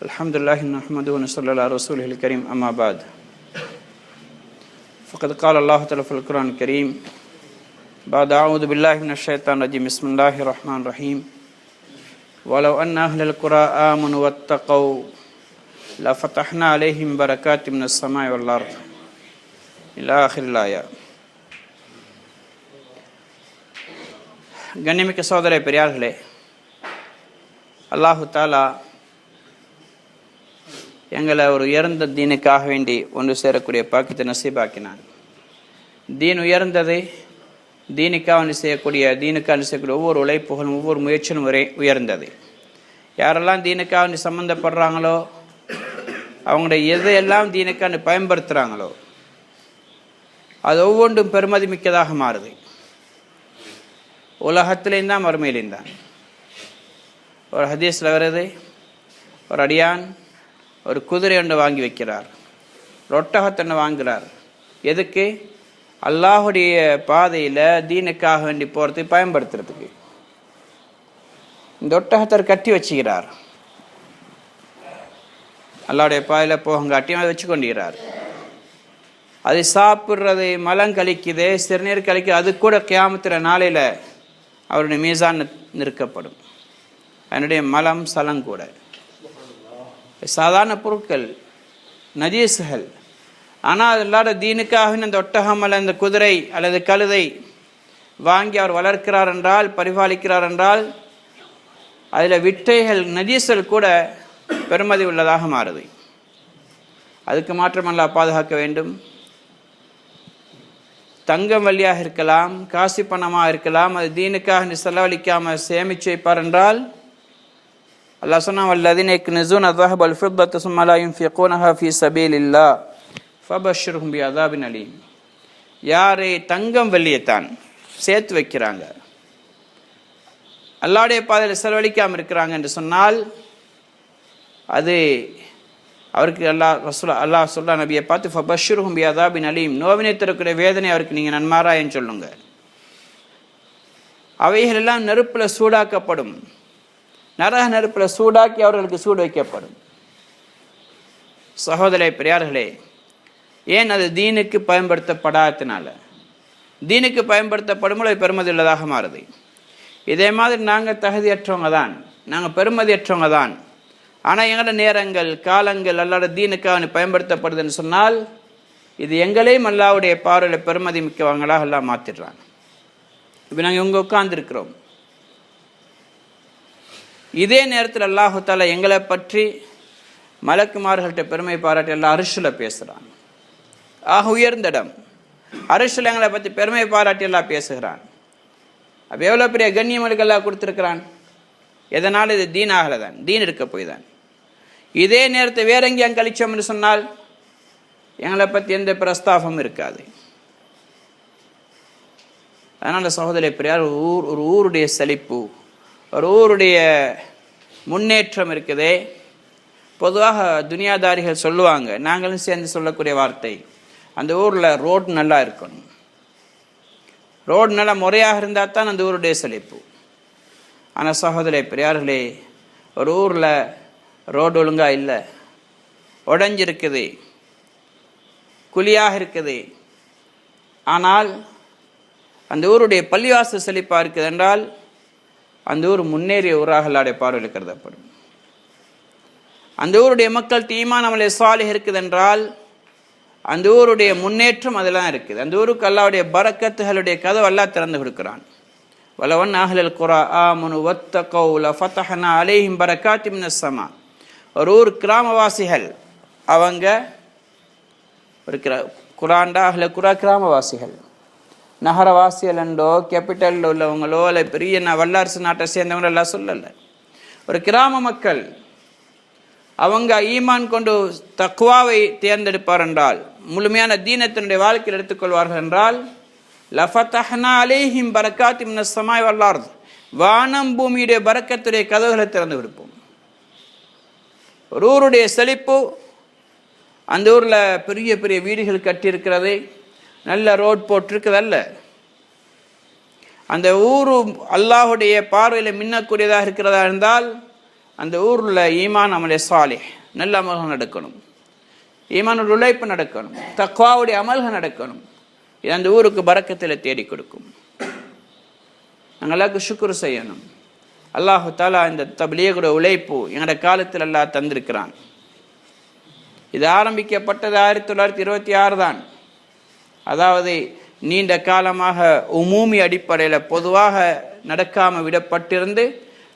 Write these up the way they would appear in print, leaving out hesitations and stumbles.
Alhamdulillah nahmaduhu wa nusalli ala rasulihil karim amma ba'd. Faqad qala Allah ta'ala fil Qur'an al-Karim ba'da a'udhu billahi minash shaitanir rajim. Bismillahir rahmanir rahim. Walau anna ahlal qura amanu wattaqaw la fatahna alayhim barakatim minas samai wal ard. Ila akhiril aya. கண்ணியமிக்க சகோதர பெரியார்களே, அல்லாஹு தாலா எங்களை ஒரு உயர்ந்த தீனுக்காக வேண்டி ஒன்று சேரக்கூடிய பாக்கியத்தை நசீபாக்கினான். தீன் உயர்ந்தது. தீனுக்காக செய்யக்கூடிய ஒவ்வொரு உழைப்புகளும் ஒவ்வொரு முயற்சியும் உயர்ந்தது. யாரெல்லாம் தீனுக்காக சம்மந்தப்படுறாங்களோ, அவங்களுடைய எதையெல்லாம் தீனுக்காக பயன்படுத்துகிறாங்களோ அது ஒவ்வொன்றும் பெருமதி மிக்கதாக மாறுது. உலகத்திலேயும் தான் மறுமையிலேயும் தான். ஒரு ஹதீஸில் வருது, ஒரு அடியான் ஒரு குதிரை ஒன்று வாங்கி வைக்கிறார், ரொட்டகத்தொன்று வாங்குகிறார். எதுக்கு? அல்லாஹுடைய பாதையில் தீனுக்காக வேண்டி போகிறதுக்கு பயன்படுத்துறதுக்கு. இந்த ஒட்டகத்தை கட்டி வச்சுக்கிறார். அல்லாஹுடைய பாதையில் போகங்காட்டியும் அதை வச்சு கொண்டுகிறார். அது சாப்பிட்றது, மலம் கழிக்குது, சிறுநீர் கழிக்குது. அது கூட கியாமத்துற நாளையில் அவருடைய மீசான் நிற்கப்படும். அதனுடைய மலம் சலம் கூட சாதாரண பொருட்கள், நஜீசுகள். ஆனால் அதெல்லாட தீனுக்காக அந்த ஒட்டகம் அல்லது அந்த குதிரை அல்லது கழுதை வாங்கி அவர் வளர்க்கிறார் என்றால், பரிபாலிக்கிறார் என்றால், அதில் விட்டைகள் நஜீசுகள் கூட பெருமதி உள்ளதாக மாறுது. அதுக்கு மாற்றமல்ல பாதுகாக்க வேண்டும். தங்கம் வழியாக இருக்கலாம், காசி பணமாக இருக்கலாம், அது தீனுக்காக செலவழிக்காமல் சேமிச்சு வைப்பார் என்றால், அல்லாஹ் சொன்னா வல்லதீன யக்னிஸூன ذهب والفضة ثم لا ينفقونها في سبيل الله فبشرهم بعذاب أليم. யாரே தங்கம் வெள்ளியைத்தான் சேர்த்து வைக்கிறாங்க, அல்லாஹ்வுடைய பாதையில் செலவழிக்காமல் இருக்கிறாங்க என்று சொன்னால், அது அவருக்கு அல்லாஹ் சொல்ல நபியை பார்த்து ஃபபஷ்ஷிர்ஹும் பிஅதாபின் அலீம், நோவினை தரக்கூடிய வேதனை அவருக்கு நீங்கள் நன்மாராயன்னு சொல்லுங்க. அவைகள் எல்லாம் நெருப்பில் சூடாக்கப்படும். நரக நெருப்பில் சூடாக்கி அவர்களுக்கு சூடு வைக்கப்படும். சகோதர பெரியார்களே, ஏன்? அது தீனுக்கு பயன்படுத்தப்படாதனால. தீனுக்கு பயன்படுத்தப்படும் அது பெருமதி உள்ளதாக மாறுது. இதே மாதிரி நாங்கள் தகுதியற்றவங்க தான், நாங்கள் பெருமதியற்றவங்க தான். ஆனால் எங்களோட நேரங்கள், காலங்கள் அல்லாத தீனுக்காக பயன்படுத்தப்படுதுன்னு சொன்னால், இது எங்களையும் அல்லாவுடைய பார்வையில் பெருமதி மிக்கவங்களாக எல்லாம் மாற்றிடுறாங்க. இப்போ நாங்கள் இவங்க உட்கார்ந்துருக்கிறோம். இதே நேரத்தில் அல்லாஹு தாலா எங்களை பற்றி மலக்குமார்கள்ட்ட பெருமை பாராட்டி எல்லாம் அரிசில் பேசுகிறான். ஆக உயர்ந்த இடம் அரிசில் எங்களை பற்றி பெருமை பாராட்டி எல்லாம் பேசுகிறான். அப்போ எவ்வளோ பெரிய கண்ணியமலுக்கு எல்லாம் கொடுத்துருக்கிறான். எதனால்? இது தீன் ஆகலை தான், தீன் இருக்க போய் தான். இதே நேரத்தை வேற எங்கேயும் கழிச்சோம் என்று சொன்னால் எங்களை பற்றி எந்த பிரஸ்தாபமும் இருக்காது. அதனால் சகோதர பெரியார், ஒரு ஊருடைய செழிப்பு, ஒரு ஊருடைய முன்னேற்றம் இருக்குதே. பொதுவாக துனியாதாரிகள் சொல்லுவாங்க, நாங்களும் சேர்ந்து சொல்லக்கூடிய வார்த்தை, அந்த ஊரில் ரோடு நல்லா இருக்கணும். ரோடு நல்லா முறையாக இருந்தால் தான் அந்த ஊருடைய செழிப்பு. ஆனால் சகோதர பெரியார்களே, ஒரு ஊரில் ரோடு ஒழுங்காக இல்லை, உடஞ்சிருக்குது, குழியாக இருக்குது. ஆனால் அந்த ஊருடைய பள்ளிவாசல் செழிப்பாக இருக்குது என்றால் அந்த ஊர் முன்னேறிய ஊராக அல்லாஹ்வுடைய பார்வையில் கருதப்படும். அந்த ஊருடைய மக்கள் ஈமான் அமலே சாலிஹ் இருக்குது என்றால் அந்த ஊருடைய முன்னேற்றம் அதெல்லாம் இருக்குது. அந்த ஊருக்கு அல்லாஹ்வுடைய பரக்கத்துகளுடைய கதவு அல்லாஹ் திறந்து கொடுக்குறான். வலவன் அஹ்லல் குரா ஆமனு வத்தகவ் லஃபதஹ்னா அலைஹிம் பரக்காத்திம் மினஸ் ஸமா. ஒரு ஊர் கிராமவாசிகள், அவங்க ஒரு குரான்டா அஹ்ல குரா கிராமவாசிகள், நகரவாசிகள் என்றோ கேபிட்டலில் உள்ளவங்களோ இல்லை பெரிய வல்லரசு நாட்டை சேர்ந்தவங்களோ எல்லாம் சொல்லலை. ஒரு கிராம மக்கள், அவங்க ஈமான் கொண்டு தக்வாவை தேர்ந்தெடுப்பார் என்றால், முழுமையான தீனத்தினுடைய வாழ்க்கையில் எடுத்துக்கொள்வார்கள் என்றால், லஃபதஹ்னா அலைஹிம் பரக்காத்திம் மினஸ் ஸமாஇ வல் அர்த், வானம் பூமியுடைய பரக்கத்துடைய கதவுகளை திறந்து விடுப்போம். ஒரு ஊருடைய செழிப்பு, அந்த ஊரில் பெரிய பெரிய வீடுகள் கட்டியிருக்கிறது, நல்ல ரோட் போட்டிருக்குதல்ல, அந்த ஊரு அல்லாஹுடைய பார்வையில் மின்னக்கூடியதாக இருக்கிறதா இருந்தால் அந்த ஊரில் ஈமான் அமலே சாலிஹ் நல்ல அமல்கள் நடக்கணும், ஈமானுடைய உழைப்பு நடக்கணும், தக்வாவுடைய அமல்கள் நடக்கணும். இது அந்த ஊருக்கு பரக்கத்தில் தேடி கொடுக்கும். நாங்கள் எல்லாருக்கும் ஷுக்ர் செய்யணும். அல்லாஹு தாலா இந்த தப்லீகுடைய உழைப்பு எங்களோட காலத்தில் அல்லாஹ் தந்திருக்கிறான். இது ஆரம்பிக்கப்பட்டது 1926 தான். அதாவது நீண்ட காலமாக உமூமி அடிப்படையில் பொதுவாக நடக்காமல் விடப்பட்டிருந்து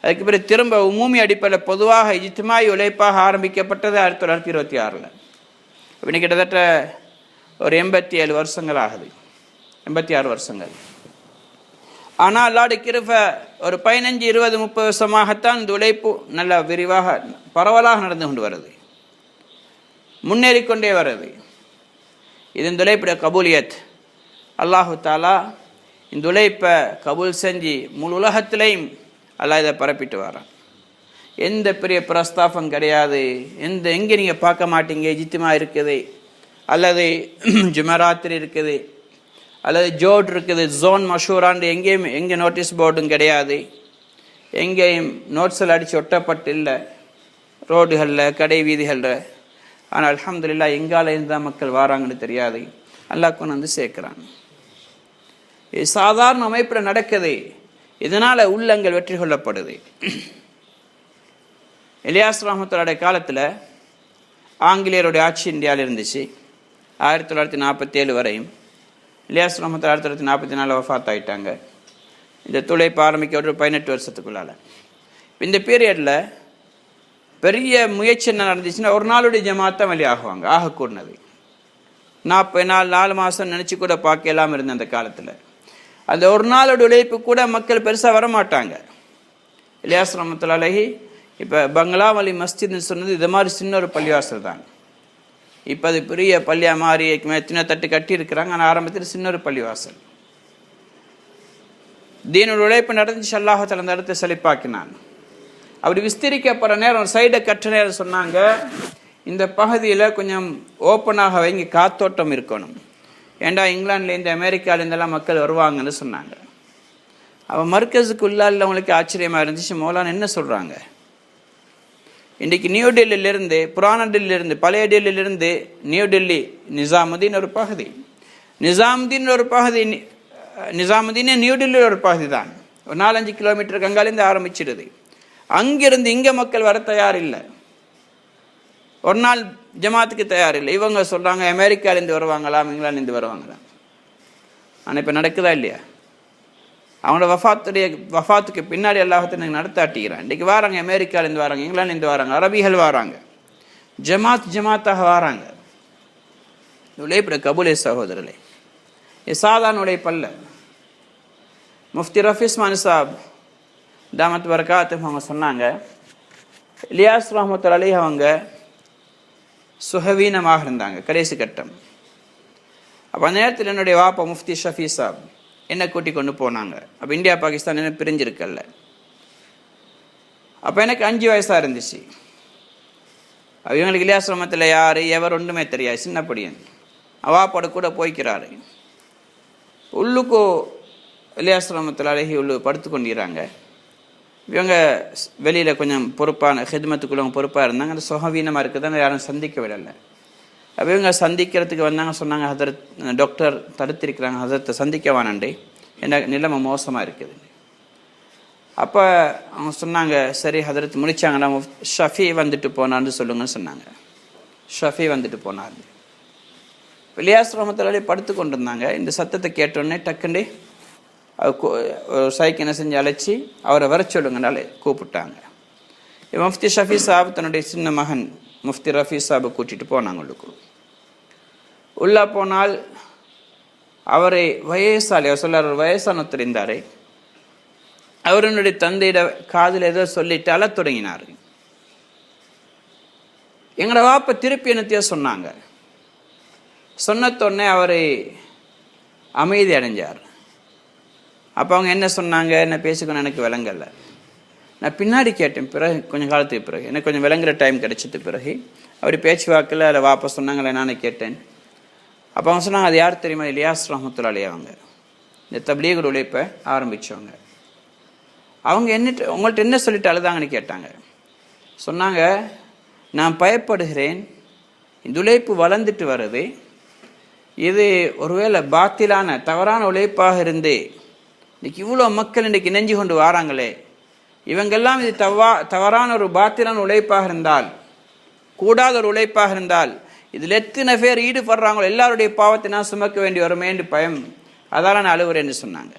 அதுக்கு பிறகு திரும்ப உமூமி அடிப்படையில் பொதுவாக இஜ்திமாயி உழைப்பாக ஆரம்பிக்கப்பட்டது 1926. இப்படி கிட்டத்தட்ட ஒரு 87 வருஷங்கள் ஆகுது, 86 வருஷங்கள். ஆனால் அல்லாஹ்வுடைய கிருபை ஒரு 15, 20, 30 வருஷமாகத்தான் இந்த உழைப்பு நல்ல விரிவாக பரவலாக நடந்து கொண்டு வருது, முன்னேறிக்கொண்டே வருது. இது இந்த உழைப்புடைய கபூலியத். அல்லாஹு தாலா இந்த உழைப்பை கபூல் செஞ்சு முழு உலகத்திலையும் அல்லாஹ் இதை பரப்பிட்டு வரான். எந்த பெரிய பிரஸ்தாபம் கிடையாது. எங்கே நீங்கள் பார்க்க மாட்டீங்க இஜ்திமா இருக்குது, அல்லது ஜுமராத்திரி இருக்குது, அல்லது ஜோட் இருக்குது, ஜோன் மஷூரான்னு எங்கே நோட்டீஸ் போர்டும் கிடையாது, எங்கேயும் நோட்ஸில் அடித்து ஒட்டப்பட்டு இல்லை ரோடுகளில் கடை வீதிகளில். ஆனால் அல்ஹம்துலில்லாஹ் எங்கால இருந்தால் மக்கள் வராங்கன்னு தெரியாது, அல்லாஹ் கொண்டு வந்து சேர்க்குறான். இது சாதாரண அமைப்பில் நடக்குது. இதனால் உள்ளங்கள் வெற்றி கொள்ளப்படுது. இலியாஸ் ரஹ்மத்துல்லாஹி காலத்தில் ஆங்கிலேயருடைய ஆட்சி இந்தியாவில் இருந்துச்சு 1947 வரையும். இலியாஸ் ரஹ்மத்துல்லாஹி 1944 வஃபாத் ஆகிட்டாங்க. இந்த துளைப்பு ஆரம்பிக்க ஒரு 18 வருஷத்துக்குள்ளால். இந்த பீரியடில் பெரிய முயற்சி என்ன நடந்துச்சுன்னா, ஒரு நாளுடைய ஜமாத்தான் வெளியாகுவாங்க, ஆகக்கூடாது. 40 நாள் 4 மாதம் நினச்சி கூட பார்க்க இல்லாமல் இருந்த அந்த காலத்தில் அந்த ஒரு நாளோட உழைப்பு கூட மக்கள் பெருசாக வரமாட்டாங்க. இலியாஸ் ரஹ்மத்துல்லாஹி இப்போ பங்களாவலி மஸ்ஜித்னு சொன்னது இது மாதிரி சின்ன ஒரு பள்ளிவாசல் தான். இப்போ அது பெரிய பள்ளியாக மாறி எத்தனை தட்டு கட்டி இருக்கிறாங்க. ஆனால் ஆரம்பத்தில் சின்ன ஒரு பள்ளிவாசல். தீனோட உழைப்பு நடந்துச்சு. அல்லாஹ் தஆலா அந்த இடத்தை செழிப்பாக்கினான். அப்படி விஸ்தரிக்கப்படுற நேரம் சைடை கற்ற நேரம் சொன்னாங்க, இந்த பகுதியில் கொஞ்சம் ஓப்பனாக வைங்க, காத்தோட்டம் இருக்கணும். ஏண்டா இங்கிலாந்துலேருந்து அமெரிக்காலேருந்தெல்லாம் மக்கள் வருவாங்கன்னு சொன்னாங்க. அவன் மர்க்கஸுக்குள்ளால் ஆச்சரியமாக இருந்துச்சு. மௌலானா என்ன சொல்கிறாங்க, இன்றைக்கி நியூ டெல்லியிலேருந்து புராண டெல்லியிலேருந்து பழைய டெல்லியிலேருந்து நியூ டெல்லி நிசாமுதீன் ஒரு பகுதி, நிசாமுதீன் ஒரு பகுதி, நிசாமுதீனே நியூ டெல்லியில் ஒரு பகுதி தான். ஒரு 4-5 கிலோமீட்டருக்கு அங்காலேருந்து ஆரம்பிச்சிடுது. அங்கிருந்து இங்கே மக்கள் வர தயார் இல்லை, ஒரு நாள் ஜமாத்துக்கு தயார் இல்லை. இவங்க சொல்கிறாங்க அமெரிக்காலேருந்து வருவாங்களாம், இங்கிலாந்துலேருந்து வருவாங்களாம். ஆனால் இப்போ நடக்குதா இல்லையா? அவங்களோட வஃபாத்துக்கு பின்னாடி எல்லாத்தையும் நாங்கள் நடத்தாட்டிக்கிறேன். இன்றைக்கி வராங்க, அமெரிக்காலேருந்து வராங்க, இங்கிலாந்துலேருந்து வராங்க, அரபிகள் வராங்க, ஜமாத்தாக வராங்க. உழைப்புற கபூலே சகோதரர்களே, இது சாதாரண உழைப்பல்ல. முஃப்தி ரஃபி உஸ்மானி சாப் தாமத் பரகாத்து அவங்க சொன்னாங்க, இலியாஸ் ரஹ்மத்துல்லாஹி அவங்க சுகவீனமாக இருந்தாங்க கடைசி கட்டம். அப்போ அந்த நேரத்தில் என்னுடைய வாப்பா முஃப்தி ஷஃபி சாப் என்னை கூட்டி கொண்டு போனாங்க. அப்போ இந்தியா பாகிஸ்தான் என்ன பிரிஞ்சிருக்கல. அப்போ எனக்கு 5 வயசாக இருந்துச்சு. இவங்களுக்கு இலியாஸ் ரஹ்மத்துல்லாஹி யார் எவர் ஒன்றுமே தெரியாது, சின்ன படியன். வாப்பாடு கூட போய்க்கிறாரு. உள்ளுக்கோ இலியாஸ் ரஹ்மத்துல்லாஹி உள்ளு படுத்து கொண்டிருக்கிறாங்க. இவங்க வெளியில் கொஞ்சம் பொறுப்பான ஹித்மத்துக்குள்ள பொறுப்பாக இருந்தாங்க. அந்த சுகவீனமாக இருக்குதுன்னு யாரும் சந்திக்க விடலை. அப்போ இவங்க சந்திக்கிறதுக்கு வந்தாங்க. சொன்னாங்க, ஹதரத் டாக்டர் தடுத்திருக்கிறாங்க, ஹதரத்தை சந்திக்க வானண்டே, என்ன நிலைமை மோசமாக இருக்குது. அப்போ அவங்க சொன்னாங்க, சரி ஹதரத் முடித்தாங்கன்னா ஷஃபி வந்துட்டு போனான்னு சொல்லுங்கன்னு சொன்னாங்க. ஷஃபி வந்துட்டு போனார். இலியாஸ் ரஹ்மத்துல்லாஹி படுத்து கொண்டு இருந்தாங்க. இந்த சத்தத்தை கேட்டோடனே டக்குண்டே ஒரு சைக்கு என்ன செஞ்சு அழைச்சி அவரை வர சொல்லுங்கனாலே கூப்பிட்டாங்க. முஃப்தி ஷஃபி சாப் தன்னுடைய சின்ன மகன் முஃப்தி ரஃபி சாபை கூட்டிகிட்டு போனாங்க உள்ளுக்கு. உள்ளே போனால் அவரை வயசாலி, அவர் சொல்லார், ஒரு வயசான தெரிந்தாரே, அவருடைய தந்தையிட காதில் ஏதோ சொல்லிட்டு அழ தொடங்கினார். எங்களோட வாப்பை திருப்பி என்னத்தையோ சொன்னாங்க. சொன்னத்தொடனே அவரை அமைதி அடைஞ்சார். அப்போ அவங்க என்ன சொன்னாங்க, என்ன பேசிக்கணும் எனக்கு விளங்கலை. நான் பின்னாடி கேட்டேன், பிறகு கொஞ்சம் காலத்துக்கு பிறகு எனக்கு கொஞ்சம் விளங்குற டைம் கிடைச்சது பிறகு அப்படி பேச்சுவாக்கில் அதில் வாப்பா சொன்னாங்களே, நானே கேட்டேன். அப்போ அவங்க சொன்னாங்க, அது யார் தெரியுமா, இலியாஸ் ரஹ்மத்துல்லாஹி அவங்க இந்த தப்லீக் உழைப்பை ஆரம்பித்தவங்க. அவங்க உங்கள்கிட்ட என்ன சொல்லிட்டு அழுதாங்கன்னு கேட்டாங்க. சொன்னாங்க, நான் பயப்படுகிறேன், இந்த உழைப்பு வளர்ந்துட்டு வருது, இது ஒருவேளை பாத்திலான தவறான உழைப்பாக இருந்து இன்றைக்கி இவ்வளோ மக்கள் இன்றைக்கி நெஞ்சு கொண்டு வராங்களே, இவங்கெல்லாம் இது தவறான ஒரு பாத்திலான உழைப்பாக இருந்தால், கூடாத ஒரு உழைப்பாக இருந்தால், இதில் எத்தனை பேர் ஈடுபடுறாங்களோ எல்லாருடைய பாவத்தை நான் சுமக்க வேண்டி வருமே என்று பயம், அதால் நான் அழுவுறேன்னு சொன்னாங்க.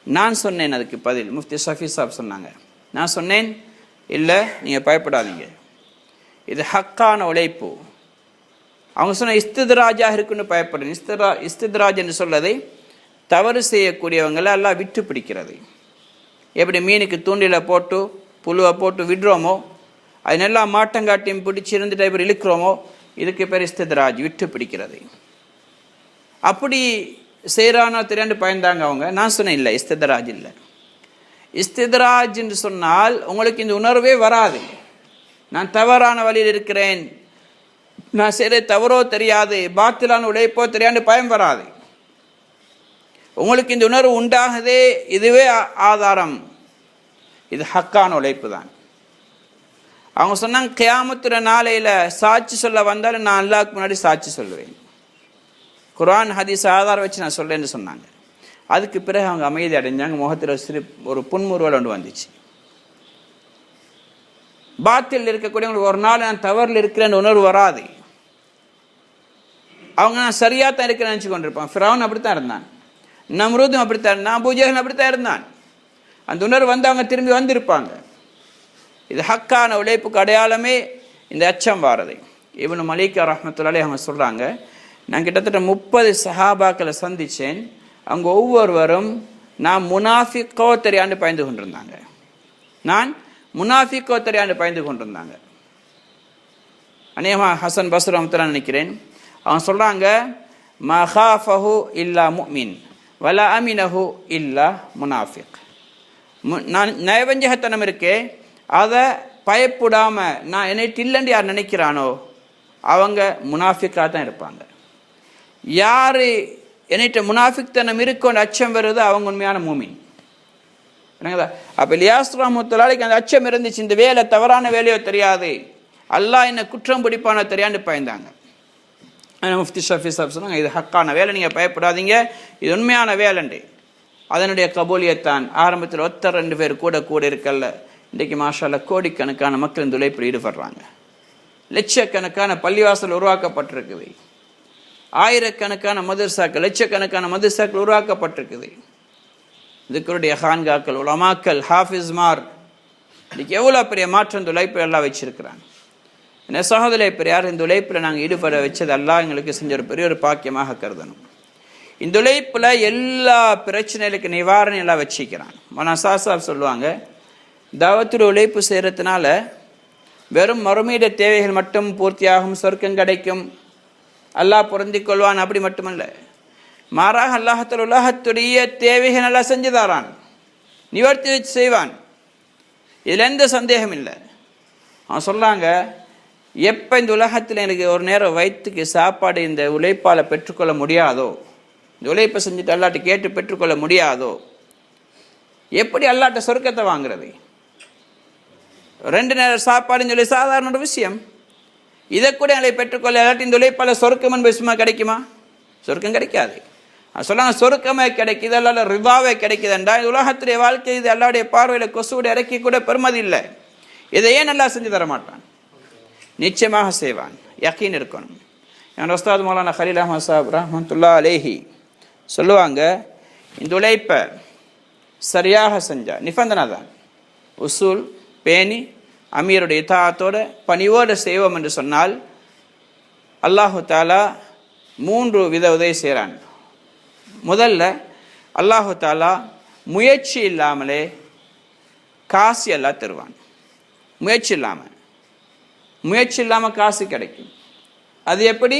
நான் சொன்னேன் அதுக்கு பதில், முஃப்தி ஷஃபி சாப் சொன்னாங்க, நான் சொன்னேன், இல்லை நீங்கள் பயப்படாதீங்க, இது ஹக்கான உழைப்பு. அவங்க சொன்ன இஸ்தித்ராஜாக இருக்குன்னு பயப்படுறேன். இஸ்தித்ராஜ் என்று சொல்லதை தவறு செய்யக்கூடியவங்களை எல்லாம் விட்டு பிடிக்கிறது. எப்படி மீனுக்கு தூண்டில போட்டு புழுவை போட்டு விடுறோமோ, அது நல்லா மாட்டங்காட்டியும் பிடிச்சி இருந்துட்டு இப்படி இழுக்கிறோமோ, இதுக்கு பேர் இஸ்தித்ராஜ், விட்டு பிடிக்கிறது. அப்படி செய்கிறானோ தெரியாண்டு பயந்தாங்க அவங்க. நான் சொன்னேன், இல்லை இஸ்தித்ராஜ் இல்லை. இஸ்தித்ராஜ் என்று சொன்னால் உங்களுக்கு இந்த உணர்வே வராது, நான் தவறான வழியில் இருக்கிறேன், நான் செய்கிற தவறோ தெரியாது, பாத்திலான உழைப்போ தெரியாண்டு பயம் வராது. உங்களுக்கு இந்த உணர்வு உண்டாகுதே, இதுவே ஆதாரம், இது ஹக்கான உழைப்பு தான். அவங்க சொன்னாங்க, கியாமத்துற நாளையில் சாட்சி சொல்ல வந்தாலும் நான் அல்லாஹ்வுக்கு முன்னாடி சாட்சி சொல்லுவேன், குர்ஆன் ஹதீஸ் ஆதாரம் வச்சு நான் சொல்லேன்னு சொன்னாங்க. அதுக்கு பிறகு அவங்க அமைதி அடைஞ்சாங்க, முகத்தில் ஒரு புன்முறுவல் ஒன்று வந்துச்சு. பாத்தில் இருக்கக்கூடியவங்களுக்கு ஒரு நாள் நான் தவறில் இருக்கிறேன்னு உணர்வு வராது. அவங்க நான் சரியாக தான் இருக்கிறேன்னு நினச்சி கொண்டிருப்பான். ஃபிரௌன் அப்படித்தான் இருந்தான், நம்ரூதும் அப்படித்தான் இருந்தான், அபூ ஜஹல் அப்படித்தான் இருந்தான். அந்த உணர்வு வந்து அவங்க திரும்பி வந்திருப்பாங்க. இது ஹக்கான உழைப்புக்கு அடையாளமே இந்த அச்சம் வாரது. இப்னு மலிக் ரஹ்மத்துல்லாஹி அவங்க சொல்கிறாங்க, நான் கிட்டத்தட்ட 30 சஹாபாக்களை சந்தித்தேன், அவங்க ஒவ்வொருவரும் நான் முனாஃபிக்கோ தெரியாண்டு பயந்து கொண்டிருந்தாங்க, நான் முனாஃபிக்கோ தெரியாண்டு பயந்து கொண்டிருந்தாங்க. அநேகமாக ஹசன் பஸ்ர் ரஹ்மத்துல்லாஹி நினைக்கிறேன், அவங்க சொல்கிறாங்க, மஹாஃபஹு இல்லா முஃமின் வலா அமினஹு இல்லா முனாஃபிக். நான் நயவஞ்சகத்தனம் இருக்கே, அதை பயப்படாமல் நான் என்னைட்டு இல்லைன்னு யார் நினைக்கிறானோ அவங்க முனாஃபிக்காக தான் இருப்பாங்க. யார் என்னைட்ட முனாஃபிக்தனம் இருக்கோன்னு அச்சம் வருது அவங்க உண்மையான மூமின். என்னங்களா? அப்போ இலியாஸ் ரஹ்மத்துல்லாஹிக்கு அந்த அச்சம் இருந்துச்சு, இந்த வேலை தவறான வேலையோ தெரியாது, அல்லாஹ் என்ன குற்றம் பிடிப்பானோ தெரியாண்டு பயந்தாங்க. முஃப்தி ஷஃபி சாப் சொன்னாங்க, இது ஹக்கான வேலை, நீங்கள் பயப்படாதீங்க, இது உண்மையான வேலைண்டு. அதனுடைய கபூலியத்தான் ஆரம்பத்தில் 1-2 பேர் கூட இருக்கல்ல, இன்றைக்கு மாஷா அல்லாஹ் கோடிக்கணக்கான மக்கள் இந்த உழைப்பில் ஈடுபடுறாங்க. லட்சக்கணக்கான பள்ளிவாசல் உருவாக்கப்பட்டிருக்குது, ஆயிரக்கணக்கான மதர்சாக்கள், லட்சக்கணக்கான மதர்சாக்கள் உருவாக்கப்பட்டிருக்குது. இதுக்குடைய ஹான்காக்கள், உலமாக்கள், ஹாஃபிஸ்மார், இன்றைக்கி எவ்வளோ பெரிய மாற்றம் இந்த உழைப்பு எல்லாம் வச்சிருக்கிறாங்க. என்ன சகோதரே பெரியார், இந்த உழைப்பில் நாங்கள் ஈடுபட வச்சது அல்லாஹ் எங்களுக்கு செஞ்ச ஒரு பெரிய ஒரு பாக்கியமாக கருதணும். இந்த உழைப்பில் எல்லா பிரச்சனைகளுக்கு நிவாரணம் எல்லாம் வச்சிக்கிறான். மனசாசாப் சொல்லுவாங்க, தாவத்துடைய உழைப்பு செய்கிறதுனால வெறும் மறுமையிட தேவைகள் மட்டும் பூர்த்தியாகும், சொர்க்கம் கிடைக்கும், அல்லாஹ் பொருந்திக் கொள்வான், அப்படி மட்டுமல்ல, மாறாக அல்லாஹ்வுடைய உலகத்துடைய தேவைகள் நல்லா செஞ்சுதாரான், நிவர்த்தி வச்சு செய்வான், இதில் எந்த சந்தேகம் இல்லை. அவன் சொல்லாங்க, எப்போ இந்த உலகத்தில் எனக்கு ஒரு நேரம் வயிற்றுக்கு சாப்பாடு இந்த உழைப்பால் பெற்றுக்கொள்ள முடியாதோ, இந்த உழைப்பை செஞ்சுட்டு அல்லாட்ட கேட்டு பெற்றுக்கொள்ள முடியாதோ, எப்படி அல்லாட்ட சொர்க்கத்தை வாங்குறது? 2 நேரம் சாப்பாடுன்னு சொல்லி சாதாரண ஒரு விஷயம், இதை கூட எங்களை பெற்றுக்கொள்ள இல்லாட்டி இந்த உழைப்பால் சொர்க்கம் விஷயமா கிடைக்குமா? சொர்க்கம் கிடைக்காது. சொல்லாங்க, சொர்க்கமே கிடைக்குது, அல்லாத ரிவாவே கிடைக்குதுண்டா இந்த உலகத்துடைய வாழ்க்கை இது அல்லாவுடைய பார்வையில் கொசுவோட இறக்கி கூட பெருமதி இல்லை. இதை ஏன் நல்லா செஞ்சு தர மாட்டான்? நிச்சயமாக செய்வான், யக்கீன் இருக்கணும். என் உஸ்தாத் மௌலானா கலீல் அஹ்மத் சாஹிப் ரஹ்மத்துல்லாஹி அலைஹி சொல்லுவாங்க, இந்த உழைப்பை சரியாக செஞ்சா நிபந்தனை தான், உசூல் பேணி அமீருடைய இத்தாஅத்தோட பணிவோடு செய்வோம் என்று சொன்னால் அல்லாஹு தாலா 3 வித உதவி செய்கிறான். முதல்ல அல்லாஹு தாலா முயற்சி இல்லாமலே காசு எல்லாம் தருவான். முயற்சி இல்லாமல் காசு கிடைக்கும். அது எப்படி?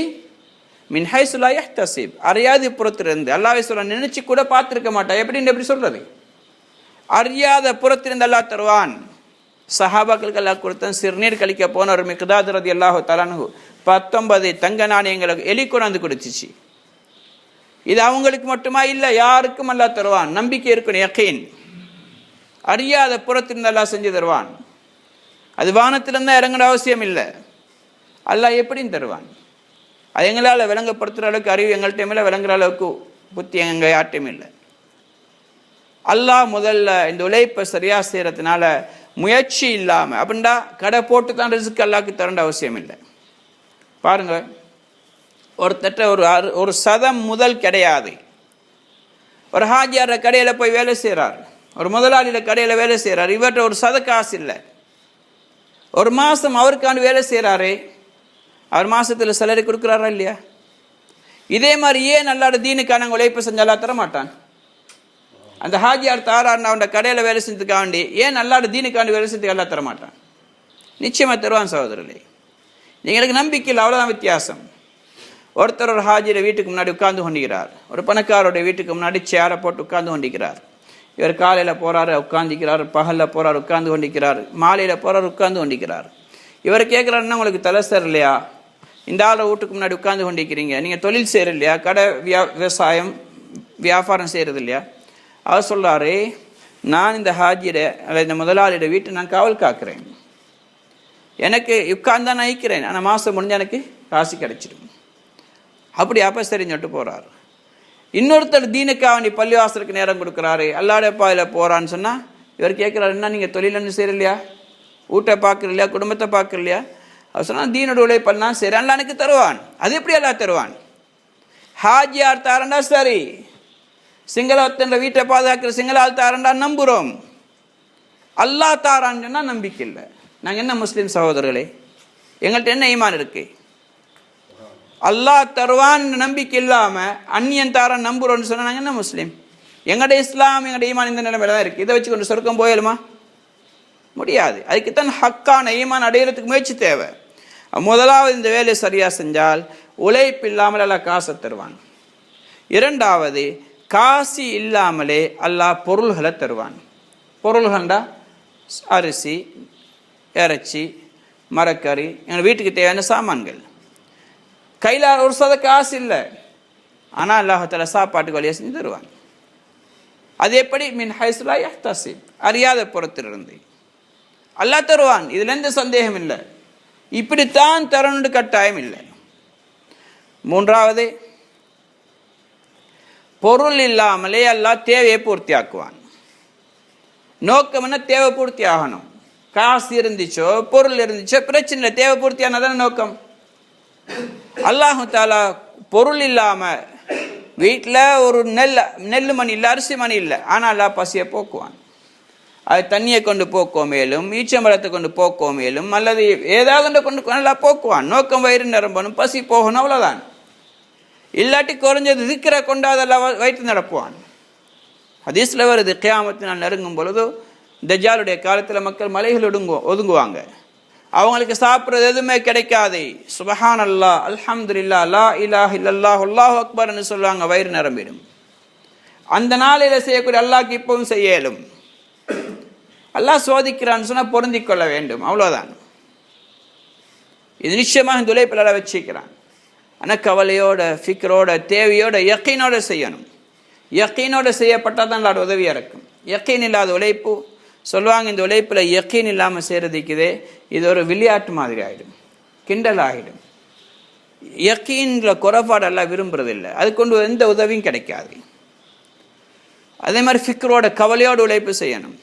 மின் ஹைசு லா யஹ்தஸிப், அறியாத புறத்திலிருந்து. அல்லாஹ்வை சொல்ல நினைச்சு கூட பார்த்துருக்க மாட்டான். எப்படி சொல்றது? அறியாத புறத்திலிருந்து அல்லாஹ் தருவான். சஹாபாக்களுக்கு அல்லாஹ் கொடுத்தான். சிறுநீர் கழிக்க போன ஒரு மிக்தாத் ரலியல்லாஹு தஆலா அன்ஹு 19 தங்க நாணயங்களுக்கு எலி கொண்டாந்து கொடுத்துச்சு. இது அவங்களுக்கு மட்டுமா? இல்லை, யாருக்கும் அல்லாஹ் தருவான். நம்பிக்கை இருக்கணும், யக்கீன். அறியாத புறத்திலிருந்து அல்லாஹ் செஞ்சு தருவான். அது வானத்திலிருந்தா இறங்குற அவசியம் இல்லை. அல்லாஹ் எப்படின்னு தருவான்? அது எங்களால் விளங்கப்படுத்துகிற அளவுக்கு அறிவு எங்கள்கிட்ட இல்லை, விளங்குற அளவுக்கு புத்தி எங்கள் யார்ட்டையும் இல்லை. அல்லாஹ் முதல்ல இந்த உழைப்பை சரியாக செய்கிறதுனால முயற்சி இல்லாமல் அப்படின்டா கடை போட்டு தான் ரிஸ்க் அல்லாஹ்க்கு தரேண்ட அவசியம் இல்லை. பாருங்க, ஒருத்தட்ட ஒரு சதம் முதல் கிடையாது. ஒரு ஹாஜியார கடையில் போய் வேலை செய்கிறார், ஒரு முதலாளியில் கடையில் வேலை செய்கிறார், இவர்கிட்ட ஒரு சத காசு இல்லை. ஒரு மாதம் அவருக்காண்டு வேலை செய்கிறாரு, அவர் மாதத்தில் சேலரி கொடுக்குறாரா இல்லையா? இதே மாதிரி ஏன் அல்லாஹ் தீனுக்கான உழைப்பு செஞ்சாலா தர மாட்டான்? அந்த ஹாஜியார் தாரான் அவன் கடையில் வேலை செஞ்சதுக்காண்டி ஏன் அல்லாஹ் தீனுக்காண்டி வேலை செஞ்சதுக்கு அல்லாஹ் தரமாட்டான்? நிச்சயமாக தருவான் சகோதரர்களே. எங்களுக்கு நம்பிக்கை இல்லை, அவ்வளோதான் வித்தியாசம். ஒருத்தர் ஒரு ஹாஜியோட வீட்டுக்கு முன்னாடி உட்கார்ந்து கொண்டிருக்கிறார், ஒரு பணக்காரோடைய வீட்டுக்கு முன்னாடி சேரை போட்டு உட்கார்ந்து கொண்டிருக்கிறார். இவர் காலையில் போகிறாரு உட்காந்துக்கிறார், பகலில் போகிறார் உட்கார்ந்து கொண்டிருக்கிறார், மாலையில் போகிறார் உட்கார்ந்து கொண்டிருக்கிறார். இவர் கேட்குறாருன்னா உங்களுக்கு தலை சார் இல்லையா, இந்த ஆளை வீட்டுக்கு முன்னாடி உட்கார்ந்து கொண்டிருக்கிறீங்க, நீங்கள் தொழில் செய்கிற இல்லையா, கடை விவசாயம் வியாபாரம் செய்கிறது இல்லையா? அவர் சொல்கிறாரு, நான் இந்த ஹாஜியோட அல்லது இந்த முதலாளியோட வீட்டை நான் காவல் காக்கிறேன், எனக்கு உட்கார்ந்து தான் நயிக்கிறேன், ஆனால் மாதம் முடிஞ்சால் எனக்கு காசு கிடைச்சிடும். அப்படி அப்போ சரின்னு சொல்லிட்டு போகிறார். இன்னொருத்தர் தீனுக்காவணி பள்ளிவாசலுக்கு நேரம் கொடுக்குறாரு, அல்லாட பாயில் போகிறான்னு சொன்னால் இவர் கேட்குறாரு, என்ன நீங்கள் தொழில் செய்கிற இல்லையா, வீட்டை பார்க்குற இல்லையா, குடும்பத்தை பார்க்குற இல்லையா? அவர் சொன்னால் தீனோட உழைப்பண்ணா சரி, அல்லா எனக்கு தருவான். அது எப்படி அல்லா தருவான்? ஹாஜியார் தாரண்டா சரி, சிங்களத்தன்ற வீட்டை பாதுகாக்கிற சிங்களால் தாரண்டா நம்புகிறோம். அல்லாஹ் தாரான்னு சொன்னால் நம்பிக்கை இல்லை. நாங்கள் என்ன முஸ்லீம் சகோதரர்களே, எங்கள்கிட்ட என்ன ஈமான் இருக்கு? அல்லாஹ் தருவான் நம்பிக்கை இல்லாமல் அந்நியன் தாரான் நம்புகிறோன்னு சொன்னால் நாங்கள் என்ன முஸ்லீம்? எங்களுடைய இஸ்லாம் எங்களுடைய ஈமான் இந்த நிலைமையில தான் இருக்குது. இதை வச்சு கொண்டு சொர்க்கம் போயிடுமா? முடியாது. அதுக்குத்தான் ஹக்கான ஈமான் அடையிறதுக்கு முயற்சி தேவை. முதலாவது இந்த வேலையை சரியாக செஞ்சால் உழைப்பு இல்லாமல் அல்லாஹ் காசை தருவான். இரண்டாவது, காசு இல்லாமலே அல்லாஹ் பொருள்களை தருவான். பொருள்கண்டா அரிசி, இறைச்சி, மரக்கறி, எங்கள் வீட்டுக்கு தேவையான சாமான்கள். கையில் ஒரு சத காசு இல்லை, ஆனால் அல்லாஹால சாப்பாட்டுக்கு வழியாக செஞ்சு தருவான். அது எப்படி? மின் ஹைசுலா யஹ்தசிப், அறியாத புறத்திலிருந்து அல்லாஹ் தருவான். இதுல எந்த சந்தேகம் இல்லை. இப்படித்தான் தரணுன்னு கட்டாயம் இல்லை. மூன்றாவது, பொருள் இல்லாமலே அல்லாஹ் தேவையை பூர்த்தி ஆக்குவான். நோக்கம் என்ன? தேவை பூர்த்தி ஆகணும். காசு இருந்துச்சோ பொருள் இருந்துச்சோ பிரச்சனை இல்லை, தேவை பூர்த்தி ஆனதான நோக்கம். அல்லாஹு தாலா பொருள் இல்லாம வீட்டில் ஒரு நெல் மணி இல்லை, அரிசி மணி இல்லை, ஆனால் அல்லாஹ் பசியை போக்குவான். அது தண்ணியை கொண்டு போக்கோ மேலும், ஈச்சம்பழத்தை கொண்டு போக்கோ மேலும், அல்லது ஏதாவது கொண்டு நல்லா போக்குவான். நோக்கம் வயிறு நிரம்பணும், பசி போகணும், அவ்வளோதான். இல்லாட்டி குறைஞ்சது திக்கிற கொண்டு அதெல்லாம் வைத்து நடப்புவான். ஹதீஸ்ல வருது, கியாமத்து நாள் நெருங்கும் பொழுது தஜ்ஜாலுடைய காலத்தில் மக்கள் மலைகள் ஒதுங்குவாங்க. அவங்களுக்கு சாப்பிட்றது எதுவுமே கிடைக்காது. சுபஹான் அல்லாஹ், அல்ஹம்துலில்லாஹ், லா இலாஹ இல்லல்லாஹ், அல்லாஹு அக்பர்னு சொல்லுவாங்க, வயிறு நிரம்பிடும். அந்த நாளில் செய்யக்கூடிய அல்லாஹ்க்கு இப்பவும் செய்ய இயலும். அல்லாஹ் சோதிக்கிறான்னு சொன்னால் பொருந்திக் கொள்ள வேண்டும், அவ்வளோதான். இது நிச்சயமாக இந்த உழைப்பில் எல்லாம் வச்சுக்கிறான். ஆனால் கவலையோட, ஃபிக்ரோட, தேவையோட, யக்கீனோட செய்யணும். யக்கீனோட செய்யப்பட்டால் தான் அல்லாஹ் உதவியாக இருக்கும். யக்கீன் இல்லாத உழைப்பு சொல்லுவாங்க, இந்த உழைப்பில் யக்கீன் இல்லாமல் செய்கிறதுக்குதே இது ஒரு விளையாட்டு மாதிரி ஆகிடும், கிண்டல் ஆகிடும். யக்கீனில் குறைபாடு எல்லாம் விரும்புறதில்லை, அது கொண்டு எந்த உதவியும் கிடைக்காது. அதே மாதிரி ஃபிக்ரோட, கவலையோடு உழைப்பு செய்யணும்.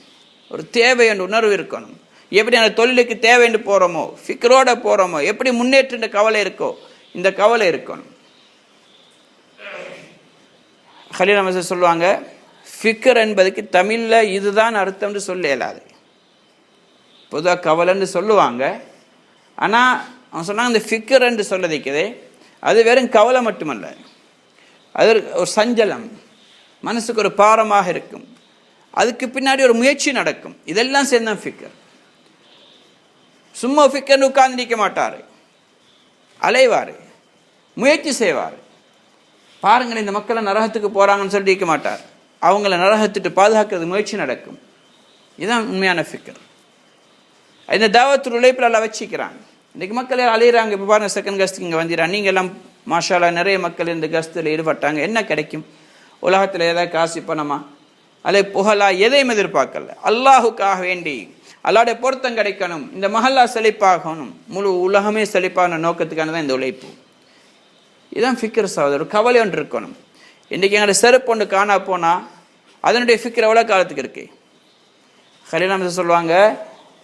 ஒரு தேவை என்ற உணர்வு இருக்கணும். எப்படி அந்த தொழிலுக்கு தேவை என்று போகிறோமோ, ஃபிக்ரோட போகிறோமோ, எப்படி முன்னேற்ற கவலை இருக்கோ, இந்த கவலை இருக்கணும். கலீல் அஹ்மத் சொல்லுவாங்க, ஃபிக்ர் என்பதுக்கு தமிழில் இதுதான் அர்த்தம்னு சொல்ல இயலாது. பொதுவாக கவலைன்னு சொல்லுவாங்க, ஆனால் அவன் சொன்னாங்க இந்த ஃபிக்ர் என்று சொல்லதிக்குதே அது வெறும் கவலை மட்டுமல்ல, அது ஒரு சஞ்சலம், மனசுக்கு ஒரு பாரமாக இருக்கும், அதுக்கு பின்னாடி ஒரு முயற்சி நடக்கும். இதெல்லாம் சேர்ந்தான் ஃபிக்கர். சும்மா ஃபிக்கர்னு உட்கார்ந்து நிற்க மாட்டார், அலைவார், முயற்சி செய்வார். பாருங்கள், இந்த மக்களை நரகத்துக்கு போகிறாங்கன்னு சொல்லி நிற்க மாட்டார், அவங்கள நரகத்துட்டு பாதுகாக்கிறது முயற்சி நடக்கும். இதுதான் உண்மையான ஃபிக்கர். இந்த தாவத்து உழைப்பில் எல்லாம் வச்சுக்கிறான். இன்றைக்கு மக்கள் அலையிறாங்க. இப்போ பாருங்கள், செகண்ட் கஸ்துக்கு இங்கே வந்துடுறான். நீங்கள் எல்லாம் மாஷாலா நிறைய மக்கள் இந்த கஸ்தில் ஈடுபட்டாங்க. என்ன கிடைக்கும் உலகத்தில்? ஏதாவது காசு பணமா அல்லது புகழா? எதையும் எதிர்பார்க்கல. அல்லாஹுக்காக வேண்டி அல்லாஹ்வுடைய பொருத்தம் கிடைக்கணும், இந்த மஹல்லா செழிப்பாகணும், முழு உலகமே செழிப்பான நோக்கத்துக்கான தான் இந்த உழைப்பு. இதுதான் ஃபிக்ர் சகோதரர். கவலை ஒன்று இருக்கணும். இன்றைக்கி எங்களோட செருப்பு ஒன்று காணா போனால் அதனுடைய ஃபிக்ர் எவ்வளோ காலத்துக்கு இருக்கு? கலீல் சொல்லுவாங்க,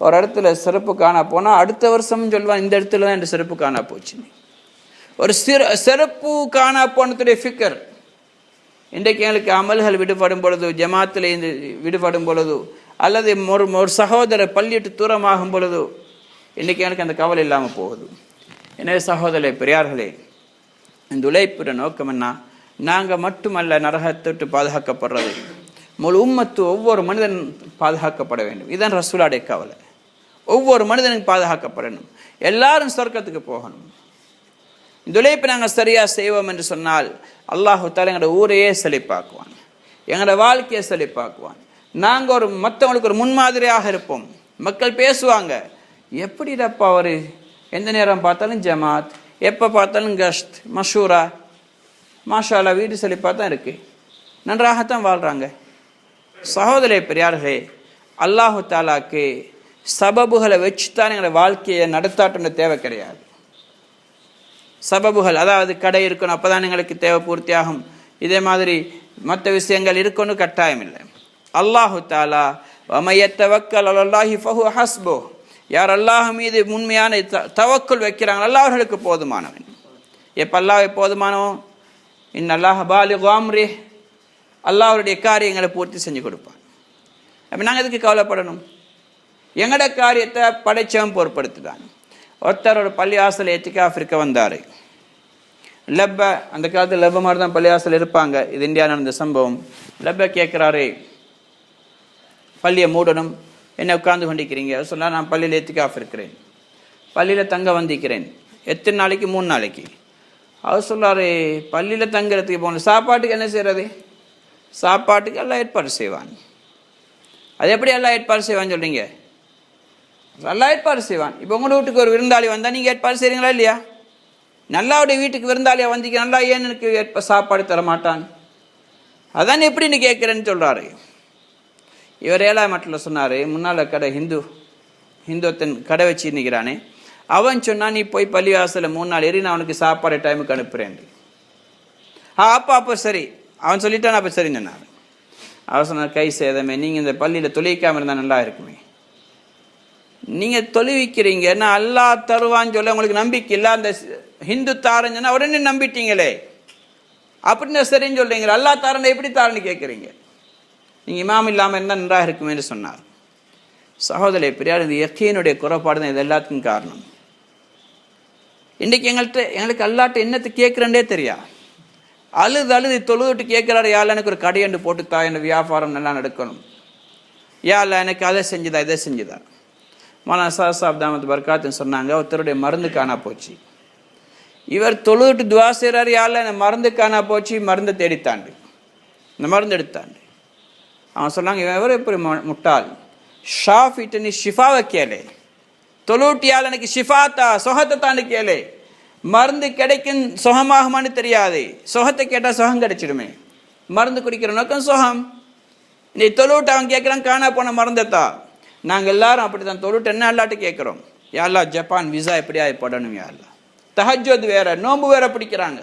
ஒரு இடத்துல செருப்பு காணா போனால் அடுத்த வருஷம் சொல்லுவாங்க இந்த இடத்துல தான் இந்த செருப்பு காணா போச்சு. ஒரு செருப்பு காணா போனதுடைய ஃபிக்கர். இன்றைக்கு எங்களுக்கு அமல்கள் விடுபடும் பொழுது, ஜமாத்தில் விடுபடும் பொழுது, அல்லது ஒரு சகோதரர் பள்ளியிட்டு தூரமாகும் பொழுது இன்றைக்கி எனக்கு அந்த கவலை இல்லாமல் போகுது. எனவே சகோதரே பெரியார்களே, இந்த உழைப்புற நோக்கம் என்ன? நாங்கள் மட்டுமல்ல நரகத்தொட்டு பாதுகாக்கப்படுறது, முழு உம்மத்து ஒவ்வொரு மனிதன் பாதுகாக்கப்பட வேண்டும். இதுதான் ரசூலுடைய கவலை. ஒவ்வொரு மனிதனும் பாதுகாக்கப்படணும், எல்லாரும் சொர்க்கத்துக்கு போகணும். இந்த உழைப்பை நாங்கள் சரியாக செய்வோம் என்று சொன்னால் அல்லாஹு தஆலா எங்களோட ஊரையே செழிப்பாக்குவான், எங்களோட வாழ்க்கையை செழிப்பாக்குவான். நாங்கள் மற்றவங்களுக்கு ஒரு முன்மாதிரியாக இருப்போம். மக்கள் பேசுவாங்க, எப்படிடப்பா அவர் எந்த நேரம் பார்த்தாலும் ஜமாத், எப்போ பார்த்தாலும் கஷ்த், மஷூரா, மாஷா அல்லாஹ் வீடு செழிப்பாக தான் இருக்குது, நன்றாகத்தான் வாழ்கிறாங்க. சகோதரே பெரியார்களே, அல்லாஹு தாலாக்கு சபபுகளை வச்சுத்தான் எங்களை வாழ்க்கையை நடத்தாட்டுன்னு தேவை கிடையாது. சபபுகள், அதாவது கடை இருக்கணும், அப்போ தான் எங்களுக்கு தேவை பூர்த்தியாகும், இதே மாதிரி மற்ற விஷயங்கள் இருக்கணும் கட்டாயம் இல்லை. அல்லாஹு தாலா வமையத்தவக்கல் அலல்லாஹி ஃபஹுவ ஹஸ்புஹ், யார் அல்லாஹ் மீது உண்மையான தவக்குல் வைக்கிறாங்க அல்லாஹ் அவர்களுக்கு போதுமானவன். எப்போ அல்லாஹ் போதுமானவன், இன்னல்லாஹ பாலிகு அம்ரிஹ், அல்லாஹ் அவருடைய காரியங்களை பூர்த்தி செஞ்சு கொடுப்பான். அப்போ நாங்கள் எதுக்கு கவலைப்படணும்? எங்களோட காரியத்தை படைச்சவன் பொருட்படுத்துதான். ஒருத்தர் ஒரு பள்ளிவாசல் இத்திகாஃப் இருக்க வந்தார். லப்ப, அந்த காலத்தில் லப்ப மாதிரி தான் பள்ளிவாசல் இருப்பாங்க. இது இந்தியா நடந்த சம்பவம். லப்ப கேட்குறாரு, பள்ளியை மூடணும், என்ன உட்கார்ந்து கொண்டிருக்கிறீங்க? சொன்னால் நான் பள்ளியில் இத்திகாஃப் இருக்கிறேன், பள்ளியில் தங்க வந்திருக்கிறேன். எத்தனை நாளைக்கு? 3 நாளைக்கு. அவர் சொல்கிறாரு, பள்ளியில் தங்குறதுக்கு போகணும், சாப்பாட்டுக்கு என்ன செய்கிறது? சாப்பாட்டுக்கு எல்லாம் ஏற்பாடு செய்வான். அது எப்படி எல்லாம் ஏற்பாடு செய்வான்னு சொல்கிறீங்க? நல்லா ஏற்பாடு செய்வான். இப்போ உங்கள் வீட்டுக்கு ஒரு விருந்தாளி வந்தால் நீங்கள் ஏற்பாடு செய்கிறீங்களா இல்லையா? நல்லாவுடைய வீட்டுக்கு விருந்தாளியாக வந்திக்க, நல்லா ஏன் எனக்கு சாப்பாடு தர மாட்டான்? அதான் எப்படின்னு கேட்குறேன்னு சொல்கிறாரு. இவர் 7ஆம் மட்டில் சொன்னார், முன்னால் கடை ஹிந்துத்தன் கடை வச்சு நிற்கிறானே, அவன் சொன்னான், நீ போய் பள்ளிவாசலில் 3 நாள் ஏறி நான் அவனுக்கு சாப்பாடு டைமுக்கு அனுப்புகிறேன். அப்போ சரி, அவன் சொல்லிட்டான், அப்போ சரின்னு சொன்னார். அவர் சொன்னார், கை சேதமே, நீங்கள் இந்த பள்ளியில் தொழிக்காமல் இருந்தால் நல்லா இருக்குமே. நீங்கள் தொழுவிக்கிறீங்க, நான் அல்லாஹ் தருவான்னு சொல்ல உங்களுக்கு நம்பிக்கை இல்லை. அந்த ஹிந்து தாரன்னு சொன்னால் உடனே நம்பிட்டீங்களே, அப்படின்னு சரின்னு சொல்கிறீங்களே, அல்லாஹ் தாரனை எப்படி தாரன்னு கேட்குறீங்க? நீங்கள் இமாம் இல்லாமல் இருந்தால் நன்றாக இருக்குமேன்னு சொன்னார். சகோதரே பெரியார், இந்த யக்கீனுடைய குறைபாடு தான் இது எல்லாத்துக்கும் காரணம். இன்றைக்கி எங்களுக்கு அல்லாட்ட என்னத்தை கேட்குறேன்னே தெரியா. அழுது தொழுதுட்டு கேட்குறாரு, யாரில் எனக்கு ஒரு கடையண்டு போட்டுத்தா, என்ன வியாபாரம் நல்லா நடக்கணும், யாரில் எனக்கு அதை செஞ்சுதா இதை செஞ்சுதா. மௌலானா சாஹிப் தாமத் பர்காத்துன்னு சொன்னாங்க, ஒருத்தருடைய மருந்து காணா போச்சு. இவர் தொழுதுட்டு துவா செய்கிறார், யாரில் என்ன மருந்து காணா போச்சு, மருந்தை தேடித்தாண்டு, இந்த மருந்து எடுத்தாண்டு. அவன் சொன்னாங்க, இவன் எவர் எப்படி முட்டாள், ஷாஃபிட்டு நீ ஷிஃபாவை கேளு, தொழுட்டியால் எனக்கு ஷிஃபாத்தா சொகத்தை தாண்டு கேளு, மருந்து கிடைக்கும் சுகமாகுமான்னு தெரியாது, சுகத்தை கேட்டால் சுகம் கிடைச்சிடுமே, மருந்து குடிக்கிற நோக்கம் சுகம். நீ தொழுவிட்டு அவன் கேட்குறான், காணா போன மருந்தத்தா. நாங்கள் எல்லாரும் அப்படி தான் தொழுவிட்டு என்ன அல்லாட்டு கேட்குறோம், யாரெல்லா ஜப்பான் விசா எப்படியா போடணும், யாரெல்லாம் தஹஜ்ஜுத் வேற, நோம்பு வேற பிடிக்கிறாங்க.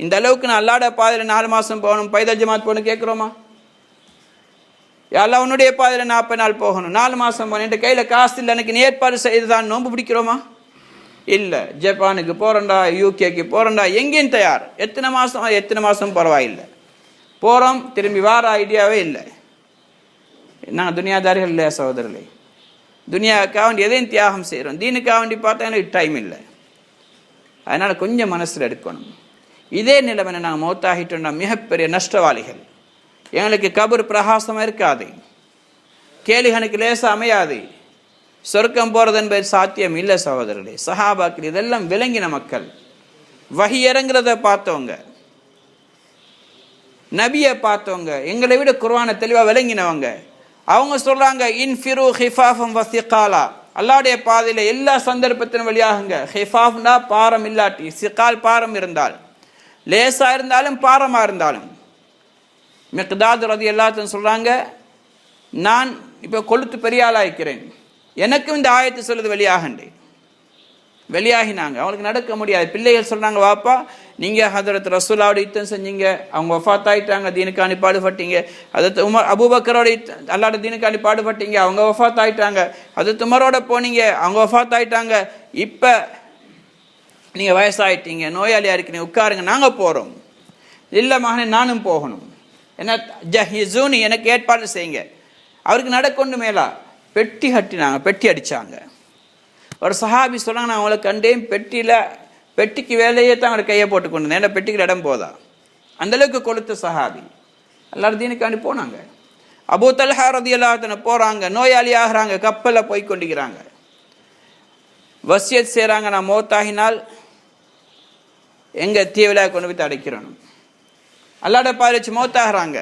இந்த அளவுக்கு நான் அல்லாட பாதையில் 4 மாதம் போகணும், பைதல் ஜமாத் போகணும் கேட்குறோமா? யாரெல்லாம் உன்னுடைய பாதையில் 40 நாள் போகணும், 4 மாதம் போகணும், என் கையில் காசு இல்லை, எனக்கு நீ ஏற்பாடு செய்து தான் நோம்பு பிடிக்கிறோமா? இல்லை. ஜப்பானுக்கு போகிறோண்டா, யூகேக்கு போகிறோண்டா, எங்கேயும் தயார். எத்தனை மாதம் பரவாயில்லை, போகிறோம், திரும்பி வார ஐடியாவே இல்லை. நாங்கள் துனியாதாரிகள் இல்லையா சகோதரர்களே? துனியாவுக்காக வேண்டி எதையும் தியாகம் செய்கிறோம், தீனுக்காக வேண்டி பார்த்தா எனக்கு டைம் இல்லை. அதனால் கொஞ்சம் மனசில் எடுக்கணும். இதே நிலைமை நாங்கள் மௌத்தாகிட்டோம்னா மிகப்பெரிய நஷ்டவாளிகள். எங்களுக்கு கபர் பிரகாசமாக இருக்காது, கேலிகனுக்கு லேசாக அமையாது, சொர்க்கம் போகிறது என்பது சாத்தியம் இல்லை சகோதரர்களே. சஹாபாக்கள் இதெல்லாம் விளங்கின மக்கள், வஹி இறங்குறத பார்த்தவங்க, நபியை பார்த்தவங்க, எங்களை விட குர்ஆனை தெளிவாக விளங்கினவங்க. அவங்க சொல்கிறாங்க, இன்ஃபிரு ஹிஃபாஃபம் வசிகாலா, அல்லாவுடைய பாதையில் எல்லா சந்தர்ப்பத்திலும் வெளியாகுங்க. ஹிஃபாஃப்னா பாரம் இல்லாட்டி, சிகால் பாரம் இருந்தால், லேசாக இருந்தாலும் பாரமாக இருந்தாலும். மிக்தாத் ரதி எல்லாத்தையும் சொல்கிறாங்க, நான் இப்போ கொளுத்து பெரிய ஆளாக இருக்கிறேன், எனக்கும் இந்த ஆயத்து சொல்லுது வெளியாகினாங்க. அவங்களுக்கு நடக்க முடியாது. பிள்ளைகள் சொல்கிறாங்க, வாப்பா நீங்கள் ஹதரத் ரசூலாவோட யுத்தம் செஞ்சீங்க, அவங்க வஃபாத் ஆகிட்டாங்க, தீனுக்காண்டி பாடுபட்டீங்க. அதற்கு அபூபக்கரோட அல்லாட தீனுக்காண்டி பாடுபட்டீங்க, அவங்க வஃபாத் ஆகிட்டாங்க. அதற்கு உமரோட போனீங்க, அவங்க வஃபாத் ஆகிட்டாங்க. இப்போ நீங்கள் வயசாகிட்டீங்க, நோயாளியாக இருக்கிறீங்க, உட்காருங்க, நாங்கள் போகிறோம். இல்லை மகனே, நானும் போகணும். என்ன ஜஹிசூனி, எனக்கு ஏற்பாடு செய்யுங்க. அவருக்கு நடக்கொண்டு மேலா பெட்டி கட்டினாங்க, பெட்டி அடித்தாங்க. ஒரு சஹாபி சொன்னாங்க, நான் அவங்கள கண்டேன், பெட்டிக்கு வேலையே தான் அவர் கையை போட்டு கொண்டு வந்தேன், ஏன்னா பெட்டிக்கு இடம் போதா. அந்தளவுக்கு கொளுத்த சஹாபி. எல்லாரும் தீனுக்காண்டி போனாங்க. அபூ தல்ஹா ரலியல்லாஹு அன்ஹு போகிறாங்க, நோயாளி ஆகிறாங்க, கப்பலில் போய் கொண்டிருக்கிறாங்க. வசியத் செய்கிறாங்க, நான் மௌத்தாகினால் எங்கள் தீவில கொண்டு போய் அடைக்கிறோம். அல்லாட பாரிச்சு மௌத்தாகிறாங்க.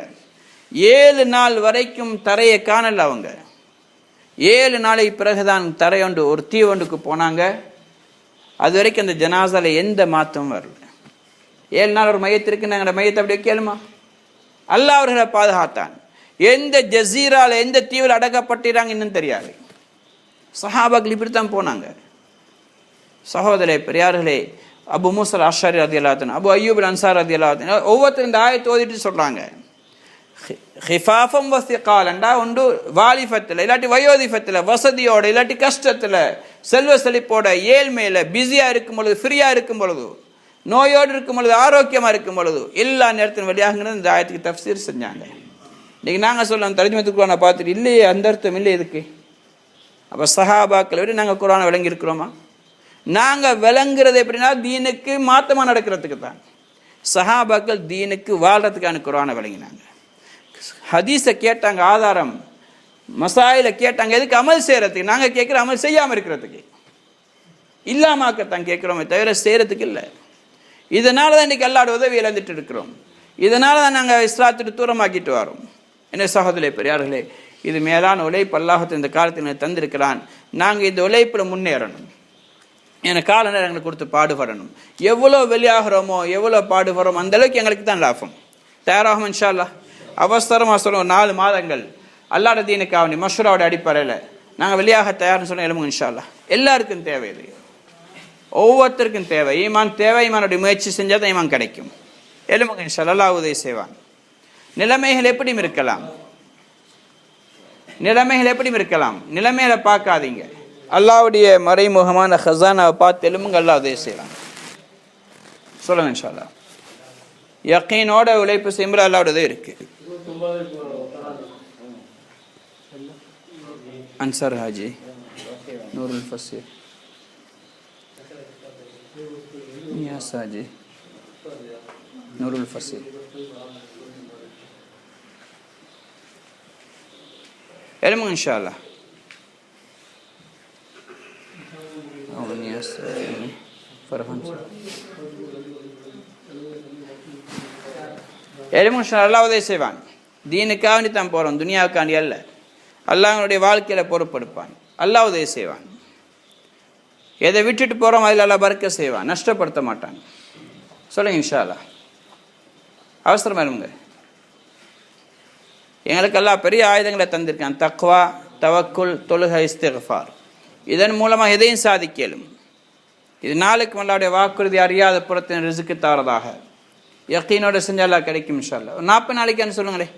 7 நாள் வரைக்கும் தரையை காணல. அவங்க 7 நாளைக்கு பிறகுதான் தரையொண்டு ஒரு தீவொண்டுக்கு போனாங்க. அது வரைக்கும் அந்த ஜனாசால எந்த மாற்றமும் வரல. 7 நாள் ஒரு மையத்து இருக்கு, நாங்கள் மையத்தை அப்படியே கேளுமா? அல்லாஹ் அவர்களை பாதுகாத்தான். எந்த ஜசீரால எந்த தீவில் அடக்கப்பட்டிறாங்க இன்னும் தெரியாது. சஹாபாக்கள் இப்படித்தான் போனாங்க. சகோதரே பெரியார்களே, அபு மூசா அஷ்அரி ரலியல்லாஹு அன்ஹு, அபு அய்யூப் அன்சாரி ரலியல்லாஹு அன்ஹு ஒவ்வொருத்தரும் இந்த ஆயத்தை ஓதிட்டு சொல்றாங்க, ஹிஃபாஃபம் வஸிகாலண்டா ஒன்று வாலிஃபத்தில், இல்லாட்டி வயோதிஃபத்தில், வசதியோட, இல்லாட்டி கஷ்டத்தில், செல்வ செழிப்போட, ஏழ்மையில், பிஸியாக இருக்கும் பொழுது, ஃப்ரீயாக இருக்கும் பொழுது, நோயோடு இருக்கும் பொழுது, ஆரோக்கியமாக இருக்கும் பொழுது, எல்லா நேரத்திலும் வெளியாகுங்கிறது இந்த ஆயத்துக்கு தஃப்சீர் செஞ்சாங்க. இன்றைக்கி நாங்கள் சொல்லலாம் தர்ஜுமத்துல் குர்ஆனை பார்த்துட்டு, இல்லையே அந்த அர்த்தம் இல்லை இதுக்கு. அப்போ சஹாபாக்களை விட நாங்கள் குர்ஆனை விளங்கி இருக்கிறோமா? நாங்கள் விளங்குறது எப்படின்னா தீனுக்கு மாற்றமாக நடக்கிறதுக்கு தான். சஹாபாக்கள் தீனுக்கு வாழ்கிறதுக்கான குர்ஆனை விளங்கினாங்க. ஹதீஸை கேட்டாங்க, ஆதாரம் மசாயில கேட்டாங்க, எதுக்கு? அமல் செய்கிறதுக்கு. நாங்கள் கேட்குற அமல் செய்யாமல் இருக்கிறதுக்கு, இல்லாமக்கத்தான் கேட்குறோமே தவிர செய்கிறதுக்கு இல்லை. இதனால தான் இன்றைக்கி எல்லாரோட உதவி இழந்துட்டு இருக்கிறோம். இதனால தான் நாங்கள் இஸ்லாத்துக்கு தூரமாக்கிட்டு வரோம். என்ன சகோதரே பெரியார்களே, இது மேலான உழைப்பு அல்லாஹ் இந்த காலத்தில் தந்திருக்கிறான். நாங்கள் இந்த உழைப்பில் முன்னேறணும். என கால நேரங்களுக்கு கொடுத்து பாடுபடணும். எவ்வளோ வெளியாகிறோமோ, எவ்வளோ பாடுபடுறோமோ, அந்தளவுக்கு எங்களுக்கு தான் லாபம். தயாராகும் இன்ஷா அல்லாஹ். அவசரமாக சொல்லுவோம், 4 மாதங்கள் அல்லாஹ் தீனுக்காக மஷ்ரூவோட அடிப்படையில் நாங்கள் வெளியாக தயார்னு சொல்ல எழுமுங்க இன்ஷா அல்லாஹ். எல்லாருக்கும் தேவை இது, ஒவ்வொருத்தருக்கும் தேவை. ஈமான் தேவை. ஈமானுடைய முயற்சி செஞ்சால் தான் ஈமான் கிடைக்கும். எழுமுங்க இன்ஷா அல்லாஹ். அல்லாஹ் உதவி செய்வான். நிலைமைகள் எப்படியும் இருக்கலாம், நிலைமைகளை பார்க்காதீங்க. அல்லாஹ்வுடைய மறைமுகமான ஹசானாவை பார்த்து எழுமுங்க. அல்லாஹ் உதவி செய்யலாம். சொல்லுங்க இன்ஷா அல்லாஹ். யக்கீனோட உழைப்பு செய்யும்போது அல்லாஹ்வுடைய இருக்கு. அன்சார் ஹாஜி, நூருல் ஃபஸீர், நியாஸ் ஹாஜி, நூருல் ஃபஸீர். எழுமுங்க இன்ஷா அல்லாஹ். நியாஸ் ஃபர்ஹான் எழுமுங்க. அல்லாஹ் உதவி செய்வான். தீனுக்காண்டி தான் போகிறோம், துனியாவுக்காண்டி அல்ல. அல்லாஹ்வுடைய வாழ்க்கையில் பொறுப்பெடுப்பான். அல்லாஹ் உதவி செய்வான். எதை விட்டுட்டு போகிறோம் அதில் அல்லாஹ் பறக்க செய்வான், நஷ்டப்படுத்த மாட்டான். சொல்லுங்க இன்ஷா அல்லாஹ். அவசரமா இருங்க. எங்களுக்கு எல்லாம் பெரிய ஆயுதங்களை தந்திருக்கான். தக்வா, தவக்குல், தொழுகை, இஸ்திக்ஃபார். இதன் மூலமாக எதையும் சாதிக்கலும். இது நாளுக்கு அல்லாஹ்வுடைய வாக்குறுதி அறியாத புறத்தின் ரிஸ்க்கு தாரதாக யக்கீனோட செஞ்சாலா கிடைக்கும் இன்ஷா அல்லாஹ். 40 நாளைக்குன்னு சொல்லுங்களேன்.